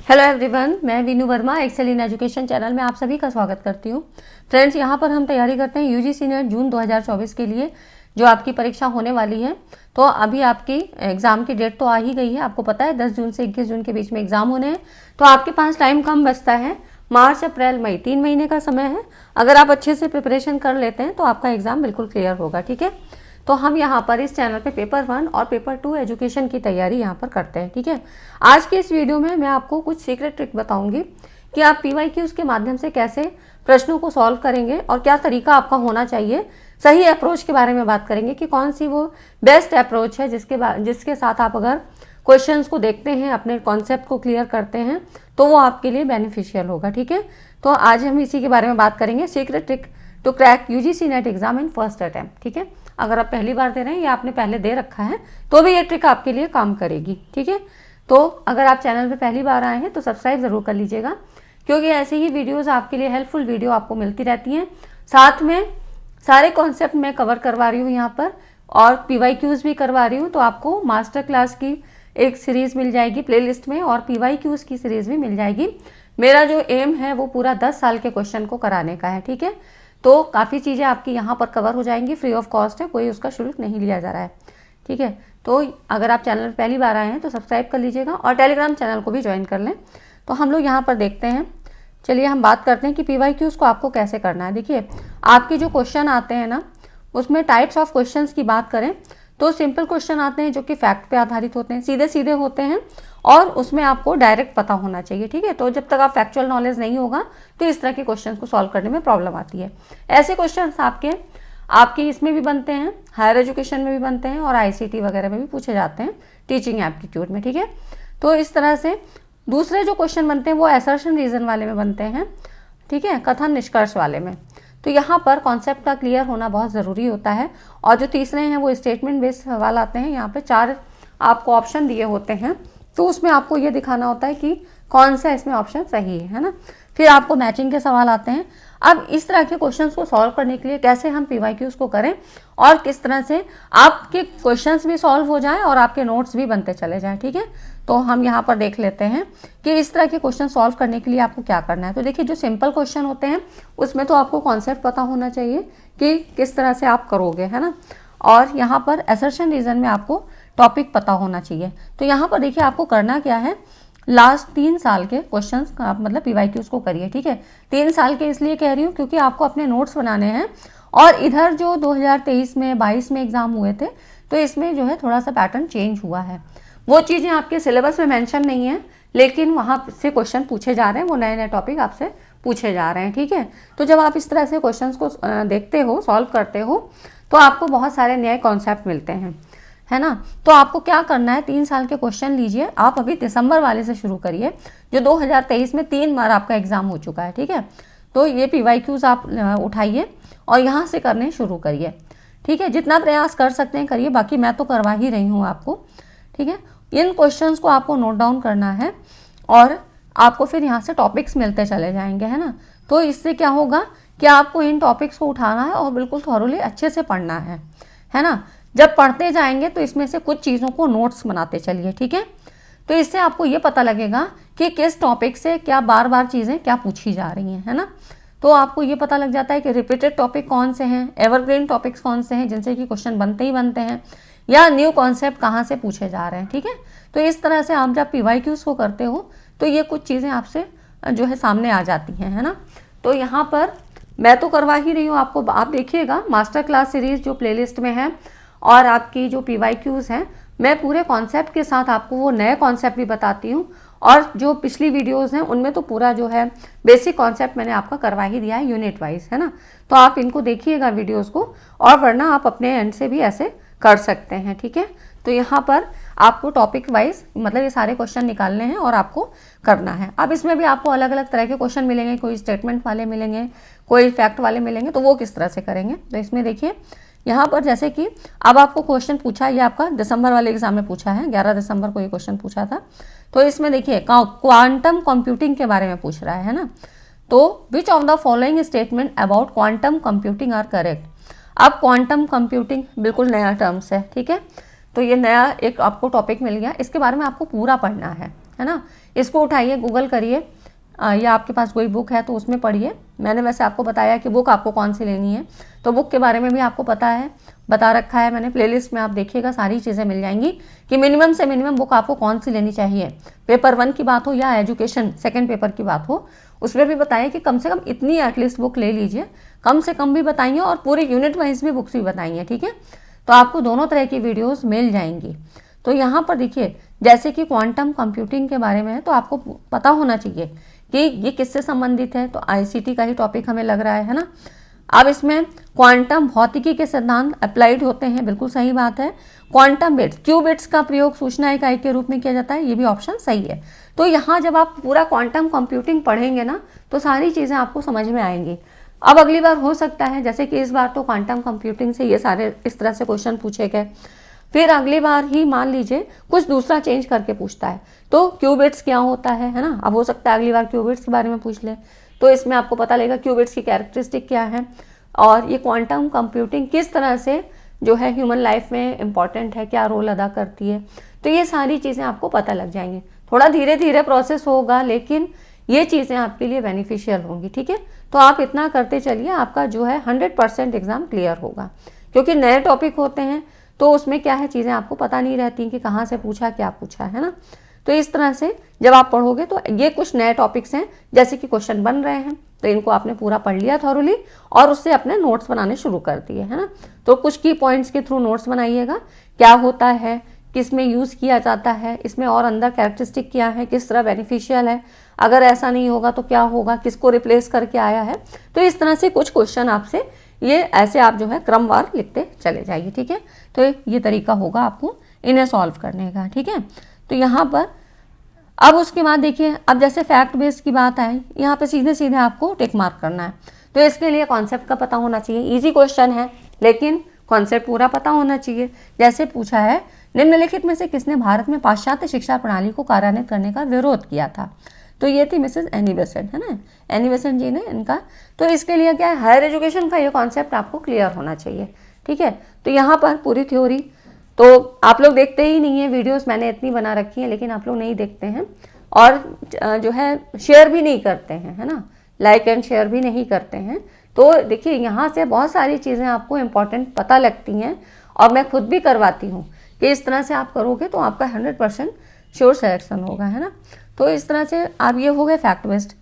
Hello everyone, मैं Veenu Verma Excel in Education channel में आप सभी का स्वागत करती हूँ। फ्रेंड्स, यहाँ पर हम तैयारी करते हैं यूजीसी नेट जून 2024 के लिए जो आपकी परीक्षा होने वाली है। तो अभी आपकी एग्ज़ाम की डेट तो आ ही गई है, आपको पता है 10 जून से 21 जून के बीच में एग्ज़ाम होने हैं। तो आपके पास टाइम कम बचता है, मार्च अप्रैल मई 3 महीने का समय है। अगर आप अच्छे से प्रिपरेशन कर लेते हैं तो आपका एग्ज़ाम बिल्कुल क्लियर होगा। ठीक है, तो हम यहाँ पर इस चैनल पे पेपर 1 और पेपर 2 एजुकेशन की तैयारी यहाँ पर करते हैं। ठीक है, आज की इस वीडियो में मैं आपको कुछ सीक्रेट ट्रिक बताऊंगी कि आप पीवाईक्यूज के माध्यम से कैसे प्रश्नों को सॉल्व करेंगे और क्या तरीका आपका होना चाहिए। सही अप्रोच के बारे में बात करेंगे कि कौन सी वो बेस्ट अप्रोच है जिसके साथ आप अगर क्वेश्चंस को देखते हैं, अपने कॉन्सेप्ट को क्लियर करते हैं तो वो आपके लिए बेनिफिशियल होगा। ठीक है, तो आज हम इसी के बारे में बात करेंगे, secret trick to crack UGC NET exam in first attempt. ठीक है, अगर आप पहली बार दे रहे हैं या आपने पहले दे रखा है तो भी ये ट्रिक आपके लिए काम करेगी। ठीक है, तो अगर आप चैनल पे पहली बार आए हैं तो सब्सक्राइब ज़रूर कर लीजिएगा, क्योंकि ऐसे ही वीडियोस आपके लिए हेल्पफुल वीडियो आपको मिलती रहती हैं। साथ में सारे कॉन्सेप्ट मैं कवर करवा रही हूँ यहाँ पर, और पीवाईक्यूज भी करवा रही हूँ। तो आपको मास्टर क्लास की एक सीरीज़ मिल जाएगी प्लेलिस्ट में, और पीवाईक्यूज की सीरीज़ भी मिल जाएगी। मेरा जो एम है वो पूरा 10 साल के क्वेश्चन को कराने का है। ठीक है, तो काफ़ी चीज़ें आपकी यहाँ पर कवर हो जाएंगी, फ्री ऑफ कॉस्ट है, कोई उसका शुल्क नहीं लिया जा रहा है। ठीक है, तो अगर आप चैनल पर पहली बार आए हैं तो सब्सक्राइब कर लीजिएगा और टेलीग्राम चैनल को भी ज्वाइन कर लें। तो हम लोग यहाँ पर देखते हैं, चलिए हम बात करते हैं कि पीवाईक्यूज को आपको कैसे करना है। देखिए, आपके जो क्वेश्चन आते हैं ना, उसमें टाइप्स ऑफ क्वेश्चंस की बात करें तो सिंपल क्वेश्चन आते हैं जो कि फैक्ट पे आधारित होते हैं, सीधे सीधे होते हैं, और उसमें आपको डायरेक्ट पता होना चाहिए। ठीक है, तो जब तक आप फैक्चुअल नॉलेज नहीं होगा तो इस तरह के क्वेश्चन को सॉल्व करने में प्रॉब्लम आती है। ऐसे क्वेश्चन आपके इसमें भी बनते हैं, हायर एजुकेशन में भी बनते हैं, और आईसीटी वगैरह में भी पूछे जाते हैं, टीचिंग एप्टीट्यूड में। ठीक है, तो इस तरह से दूसरे जो क्वेश्चन बनते हैं वो असर्शन रीजन वाले में बनते हैं। ठीक है, कथन निष्कर्ष वाले में। तो यहाँ पर कॉन्सेप्ट का क्लियर होना बहुत ज़रूरी होता है। और जो तीसरे हैं वो स्टेटमेंट बेस्ड सवाल आते हैं। यहाँ पे 4 आपको ऑप्शन दिए होते हैं, तो उसमें आपको ये दिखाना होता है कि कौन सा इसमें ऑप्शन सही है ना। फिर आपको मैचिंग के सवाल आते हैं। अब इस तरह के क्वेश्चंस को सॉल्व करने के लिए कैसे हम पीवाईक्यूज को करें और किस तरह से आपके क्वेश्चंस भी सॉल्व हो जाएं और आपके नोट्स भी बनते चले जाएं। ठीक है, तो हम यहाँ पर देख लेते हैं कि इस तरह के क्वेश्चन सॉल्व करने के लिए आपको क्या करना है। तो देखिए, जो सिंपल क्वेश्चन होते हैं उसमें तो आपको कॉन्सेप्ट पता होना चाहिए कि किस तरह से आप करोगे, है ना। और यहाँ पर असर्शन रीजन में आपको टॉपिक पता होना चाहिए। तो यहाँ पर देखिए, आपको करना क्या है, लास्ट 3 साल के क्वेश्चंस आप मतलब पीवाईक्यूज को करिए। ठीक है, 3 साल के इसलिए कह रही हूँ क्योंकि आपको अपने नोट्स बनाने हैं, और इधर जो 2023 में 22 में एग्जाम हुए थे तो इसमें जो है थोड़ा सा पैटर्न चेंज हुआ है। वो चीज़ें आपके सिलेबस में मेंशन नहीं है, लेकिन वहाँ से क्वेश्चन पूछे जा रहे हैं, वो नए नए टॉपिक आपसे पूछे जा रहे हैं। ठीक है, तो जब आप इस तरह से क्वेश्चन को देखते हो, सॉल्व करते हो, तो आपको बहुत सारे नए कॉन्सेप्ट मिलते हैं, है ना। तो आपको क्या करना है, 3 साल के क्वेश्चन लीजिए। आप अभी दिसंबर वाले से शुरू करिए, जो 2023 में 3 बार आपका एग्जाम हो चुका है। ठीक है, तो ये पीवाईक्यूज आप उठाइए और यहाँ से करने शुरू करिए। ठीक है, जितना प्रयास कर सकते हैं करिए, बाकी मैं तो करवा ही रही हूँ आपको। ठीक है, इन क्वेश्चंस को आपको नोट डाउन करना है और आपको फिर यहाँ से टॉपिक्स मिलते चले जाएंगे, है ना। तो इससे क्या होगा कि आपको इन टॉपिक्स को उठाना है और बिल्कुल थॉरोली अच्छे से पढ़ना है ना। जब पढ़ते जाएंगे तो इसमें से कुछ चीज़ों को नोट्स बनाते चलिए। ठीक है, तो इससे आपको ये पता लगेगा कि किस टॉपिक से क्या बार बार चीज़ें क्या पूछी जा रही हैं, है ना। तो आपको ये पता लग जाता है कि रिपीटेड टॉपिक कौन से हैं, एवरग्रीन टॉपिक्स कौन से हैं जिनसे कि क्वेश्चन बनते ही बनते हैं, या न्यू कॉन्सेप्ट कहाँ से पूछे जा रहे हैं। ठीक है, तो इस तरह से आप जब पीवाईक्यूज को करते हो तो ये कुछ चीज़ें आपसे जो है सामने आ जाती हैं, है ना। तो यहाँ पर मैं तो करवा ही रही हूँ आपको, आप देखिएगा मास्टर क्लास सीरीज़ जो प्लेलिस्ट में है, और आपकी जो पीवाईक्यूज हैं, मैं पूरे कॉन्सेप्ट के साथ आपको वो नए कॉन्सेप्ट भी बताती हूँ, और जो पिछली वीडियोस हैं उनमें तो पूरा जो है बेसिक कॉन्सेप्ट मैंने आपका करवा ही दिया है यूनिट वाइज, है ना। तो आप इनको देखिएगा वीडियोस को, और वरना आप अपने एंड से भी ऐसे कर सकते हैं। ठीक है, तो यहाँ पर आपको टॉपिक वाइज मतलब ये सारे क्वेश्चन निकालने हैं और आपको करना है। अब इसमें भी आपको अलग अलग तरह के क्वेश्चन मिलेंगे, कोई स्टेटमेंट वाले मिलेंगे, कोई फैक्ट वाले मिलेंगे, तो वो किस तरह से करेंगे। तो इसमें देखिए, यहाँ पर जैसे कि अब आपको क्वेश्चन पूछा, ये आपका दिसंबर वाले एग्जाम में पूछा है, 11 दिसंबर को ये क्वेश्चन पूछा था। तो इसमें देखिए क्वांटम कंप्यूटिंग के बारे में पूछ रहा है ना। तो which of the following statement about quantum computing are correct. अब क्वांटम कंप्यूटिंग बिल्कुल नया टर्म्स है। ठीक है, तो ये नया एक आपको टॉपिक मिल गया, इसके बारे में आपको पूरा पढ़ना है। है ना। इसको उठाइए, गूगल करिए, या आपके पास कोई बुक है तो उसमें पढ़िए। मैंने वैसे आपको बताया कि बुक आपको कौन सी लेनी है, तो बुक के बारे में भी आपको बता रखा है मैंने। प्लेलिस्ट में आप देखिएगा, सारी चीज़ें मिल जाएंगी कि मिनिमम से मिनिमम बुक आपको कौन सी लेनी चाहिए। पेपर 1 की बात हो या एजुकेशन सेकंड पेपर की बात हो, उसमें भी बताइए कि कम से कम इतनी एटलीस्ट बुक ले लीजिए। कम से कम भी बताइए और पूरे यूनिट वाइज भी बुक्स भी बताइए, ठीक है। तो आपको दोनों तरह की वीडियोस मिल जाएंगी। तो यहाँ पर देखिए, जैसे कि क्वांटम कंप्यूटिंग के बारे में है तो आपको पता होना चाहिए कि ये किससे संबंधित है। तो आईसीटी का ही टॉपिक हमें लग रहा है ना। अब इसमें क्वांटम भौतिकी के सिद्धांत अप्लाइड होते हैं, बिल्कुल सही बात है। क्वांटम बिट्स, क्यूबिट्स का प्रयोग सूचना इकाई के रूप में किया जाता है, ये भी ऑप्शन सही है। तो यहाँ जब आप पूरा क्वांटम कंप्यूटिंग पढ़ेंगे ना तो सारी चीज़ें आपको समझ में आएंगी। अब अगली बार हो सकता है, जैसे कि इस बार तो क्वांटम कंप्यूटिंग से ये सारे इस तरह से क्वेश्चन पूछे गए, फिर अगली बार ही मान लीजिए कुछ दूसरा चेंज करके पूछता है तो क्यूबिट्स क्या होता है ना। अब हो सकता है अगली बार क्यूबिट्स के बारे में पूछ ले, तो इसमें आपको पता लगेगा क्यूबिट्स की कैरेक्टरिस्टिक क्या है और ये क्वांटम कंप्यूटिंग किस तरह से जो है ह्यूमन लाइफ में इम्पॉर्टेंट है, क्या रोल अदा करती है। तो ये सारी चीज़ें आपको पता लग जाएंगी। थोड़ा धीरे धीरे प्रोसेस होगा, लेकिन ये चीज़ें आपके लिए बेनिफिशियल होंगी, ठीक है। तो आप इतना करते चलिए, आपका जो है 100% एग्ज़ाम क्लियर होगा। क्योंकि नए टॉपिक होते हैं तो उसमें क्या है, चीज़ें आपको पता नहीं रहती कि कहाँ से पूछा, क्या पूछा है ना। तो इस तरह से जब आप पढ़ोगे तो ये कुछ नए टॉपिक्स हैं, जैसे कि क्वेश्चन बन रहे हैं तो इनको आपने पूरा पढ़ लिया थॉरली और उससे अपने नोट्स बनाने शुरू कर दिए, है ना। तो कुछ की पॉइंट्स के थ्रू नोट्स बनाइएगा, क्या होता है, किस में यूज़ किया जाता है, इसमें और अंदर कैरेक्टरिस्टिक क्या है, किस तरह बेनिफिशियल है, अगर ऐसा नहीं होगा तो क्या होगा, किसको रिप्लेस करके आया है। तो इस तरह से कुछ क्वेश्चन आपसे ये ऐसे आप जो है क्रमवार लिखते चले जाइए, ठीक है। तो ये तरीका होगा आपको इन्हें सॉल्व करने का, ठीक है। तो यहाँ पर अब उसके बाद देखिए, अब जैसे फैक्ट बेस्ड की बात आई, यहाँ पे सीधे सीधे आपको टिक मार्क करना है। तो इसके लिए कॉन्सेप्ट का पता होना चाहिए। इजी क्वेश्चन है लेकिन कॉन्सेप्ट पूरा पता होना चाहिए। जैसे पूछा है, निम्नलिखित में से किसने भारत में पाश्चात्य शिक्षा प्रणाली को कार्यान्वित करने का विरोध किया था। तो ये थी मिसेस एनी बेसेंट, है ना, एनी बेसेंट जी ने इनका। तो इसके लिए क्या है, हायर एजुकेशन का ये कॉन्सेप्ट आपको क्लियर होना चाहिए, ठीक है। तो यहाँ पर पूरी थ्योरी तो आप लोग देखते ही नहीं है, वीडियोस मैंने इतनी बना रखी है लेकिन आप लोग नहीं देखते हैं और जो है शेयर भी नहीं करते हैं, है ना, लाइक एंड शेयर भी नहीं करते हैं। तो देखिए, यहाँ से बहुत सारी चीज़ें आपको इम्पॉर्टेंट पता लगती हैं और मैं खुद भी करवाती हूँ कि इस तरह से आप करोगे तो आपका 100% श्योर सिलेक्शन होगा, है ना। तो इस तरह से आप, ये हो गए फैक्ट बेस्ड।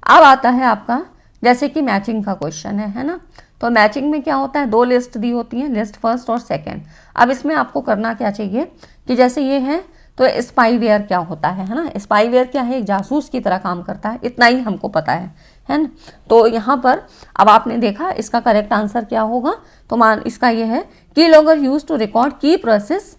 अब आता है आपका जैसे कि मैचिंग का क्वेश्चन है ना। तो मैचिंग में क्या होता है, 2 लिस्ट दी होती हैं, लिस्ट फर्स्ट और सेकंड। अब इसमें आपको करना क्या चाहिए कि जैसे ये है तो स्पाईवेयर क्या होता है ना। स्पाईवेयर क्या है, एक जासूस की तरह काम करता है, इतना ही हमको पता है ना। तो यहाँ पर अब आपने देखा इसका करेक्ट आंसर क्या होगा। तो मान इसका ये है, keylogger use to record key process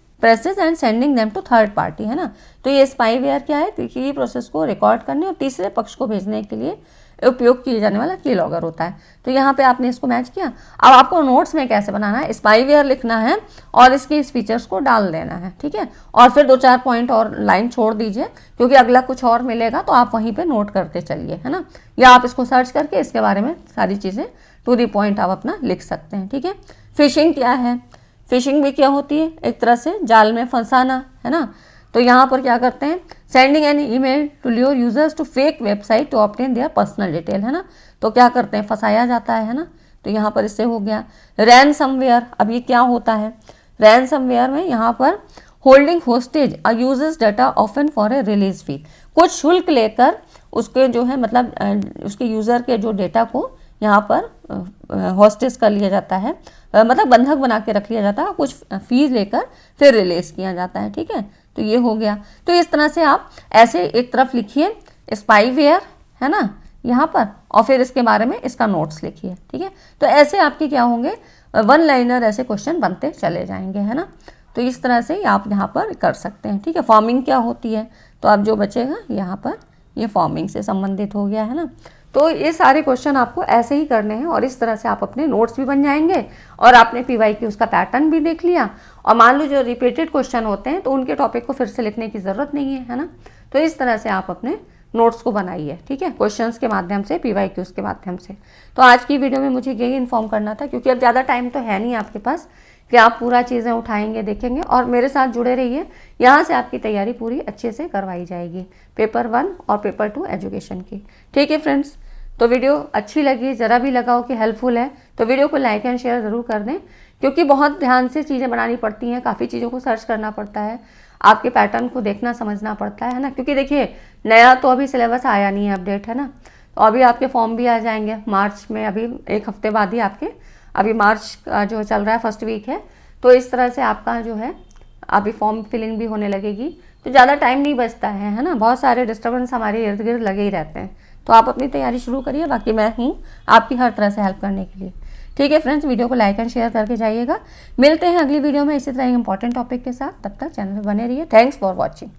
and sending them to third party, है ना। तो ये स्पाईवेयर क्या है, तो की प्रोसेस को रिकॉर्ड करने और तीसरे पक्ष को भेजने के लिए उपयोग किए जाने वाला की लॉगर होता है। तो यहाँ पे आपने इसको मैच किया। अब आपको नोट्स में कैसे बनाना है, स्पाईवेयर लिखना है और इसके इस फीचर्स को डाल देना है, ठीक है। और फिर 2-4 पॉइंट और लाइन छोड़ दीजिए, क्योंकि अगला कुछ और मिलेगा तो आप वहीं पे नोट करते चलिए, है ना। या आप इसको सर्च करके इसके बारे में सारी चीज़ें टू द पॉइंट आप अपना लिख सकते हैं, ठीक है। फिशिंग क्या है, फिशिंग भी क्या होती है, एक तरह से जाल में फंसाना, है ना। तो यहाँ पर क्या करते हैं, sending an email to lure users to fake website to obtain their personal detail, है ना। तो क्या करते हैं, फंसाया जाता है ना। तो यहाँ पर इससे हो गया रैनसमवेयर। अब ये क्या होता है, रैनसमवेयर में यहाँ पर holding hostage a user's data often for a release fee, कुछ शुल्क लेकर उसके जो है मतलब उसके यूज़र के जो डेटा को यहाँ पर हॉस्टेज कर लिया जाता है, मतलब बंधक बना के रख लिया जाता है, कुछ फीस लेकर फिर रिलीज किया जाता है, ठीक है। तो ये हो गया। तो इस तरह से आप ऐसे एक तरफ लिखिए स्पाईवेयर, है ना, यहाँ पर, और फिर इसके बारे में इसका नोट्स लिखिए, ठीक है। तो ऐसे आपके क्या होंगे, 1 लाइनर ऐसे क्वेश्चन बनते चले जाएंगे, है ना। तो इस तरह से आप यहाँ पर कर सकते हैं, ठीक है। फॉर्मिंग क्या होती है, तो अब जो बचेगा यहाँ पर ये फॉर्मिंग से संबंधित हो गया, है ना। तो ये सारे क्वेश्चन आपको ऐसे ही करने हैं और इस तरह से आप अपने नोट्स भी बन जाएंगे और आपने पीवाई की उसका पैटर्न भी देख लिया। और मान लो जो रिपीटेड क्वेश्चन होते हैं तो उनके टॉपिक को फिर से लिखने की ज़रूरत नहीं है ना। तो इस तरह से आप अपने नोट्स को बनाइए, ठीक है, क्वेश्चंस के माध्यम से, पीवाई क्यूज़ के माध्यम से। तो आज की वीडियो में मुझे यही इन्फॉर्म करना था, क्योंकि अब ज़्यादा टाइम तो है नहीं आपके पास कि आप पूरा चीज़ें उठाएंगे, देखेंगे और मेरे साथ जुड़े रहिए। यहाँ से आपकी तैयारी पूरी अच्छे से करवाई जाएगी, पेपर 1 और पेपर 2 एजुकेशन की। ठीक है फ्रेंड्स, तो वीडियो अच्छी लगी, ज़रा भी लगा हो कि हेल्पफुल है तो वीडियो को लाइक एंड शेयर ज़रूर कर दें, क्योंकि बहुत ध्यान से चीज़ें बनानी पड़ती हैं, काफ़ी चीज़ों को सर्च करना पड़ता है, आपके पैटर्न को देखना समझना पड़ता है ना। क्योंकि देखिए नया तो अभी सिलेबस आया नहीं है, अपडेट है ना। तो अभी आपके फॉर्म भी आ जाएंगे मार्च में, अभी 1 हफ्ते बाद ही आपके, अभी मार्च का जो चल रहा है फर्स्ट वीक है, तो इस तरह से आपका जो है अभी फॉर्म फिलिंग भी होने लगेगी, तो ज़्यादा टाइम नहीं बचता है ना। बहुत सारे डिस्टर्बेंस हमारे इर्द गिर्द लगे ही रहते हैं। तो आप अपनी तैयारी शुरू करिए, बाकी मैं हूँ आपकी हर तरह से हेल्प करने के लिए। ठीक है फ्रेंड्स, वीडियो को लाइक एंड शेयर करके जाइएगा। मिलते हैं अगली वीडियो में इसी तरह इंपॉर्टेंट टॉपिक के साथ, तब तक चैनल में बने रहिए। Thanks for watching.